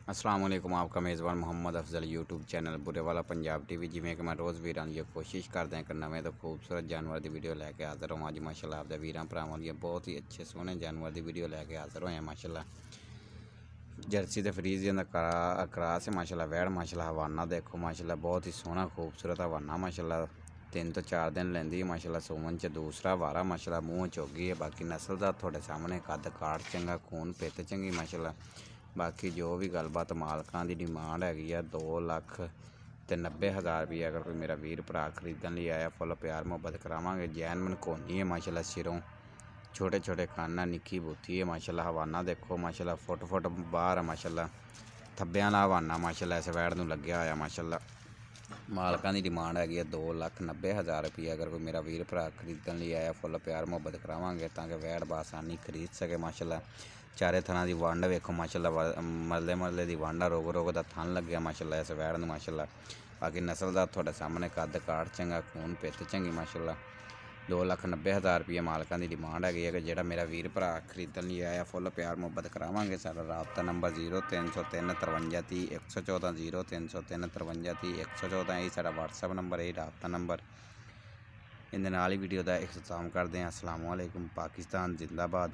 अस्सलाम वालेकुम। आपका मेज़बान मोहम्मद अफजल यूट्यूब चैनल बुरे वाला पंजाब टीवी जिमें कि मैं रोज़ वीरां दी कोशिश करदा कि नवें तो खूबसूरत जानवर की वीडियो लैके हाज़र होवां। अज माशाअल्लाह आपदे वीरां भरावां दी बहुत ही अच्छे सोहने जानवर की वीडियो लैके हाज़र होए माशाअल्लाह। जर्सी ते फ्रीजियन दा क्रॉस है माशाअल्लाह। वैड़ माशाअल्लाह हवाना देखो माशाअल्लाह बहुत ही सोहना खूबसूरत हवाना माशाअल्लाह। 3 तो 4 दिन लैंदी है माशाअल्लाह। सूवन च दूसरा वारा माशाअल्लाह। मूँह चोगी है बाकी नस्ल दा थोड़े सामने कद काठ चंगा खून पित चंगी माशाअल्लाह। बाकी जो भी गलबात मालकां की डिमांड हैगी आ 2,90,000 रुपये। अगर कोई मेरा वीर भरा खरीदन लिए आया फुल प्यार मुहब्बत करावांगे। जैन मनकोनी है माशाअल्लाह। सिरों छोटे छोटे काना निक्की बूथी है माशाअल्लाह। हवाना देखो माशाअल्लाह फुट फुट बाहर है माशाअल्लाह। थब्बे वाला हवाना माशाअल्लाह इस वैड़ नूं लग्या होया माशाअल्लाह। मालकां की डिमांड हैगी है 2,90,000 रुपये। अगर कोई मेरा वीर भरा खरीदन लिए आया फुल प्यार मुहब्बत करावांगे ताकि वैड़ बासानी खरीद सके माशाअल्लाह। चारे थना की वंड वेखो माशाअल्लाह। मरले मरले की वंड रोग रोग का थन लग्या माशाअल्लाह इस वैड़ नूं माशाअल्लाह। बाकी नस्ल का थोड़े सामने कद काठ चंगा खून पित चंगी माशाअल्लाह। 2,90,000 रुपये मालकां की डिमांड हैगी है कि जो मेरा वीर भरा खरीदन लिए आया फुल प्यार मुहब्बत करावांगे। साडा राबता नंबर 0303 53 30 114 0303 53 30 114 यही साडा WhatsApp नंबर है राबता नंबर। इहदे नाल ही वीडियो का इख्तिताम करते हैं। अस्सलाम वालेकुम। पाकिस्तान जिंदाबाद।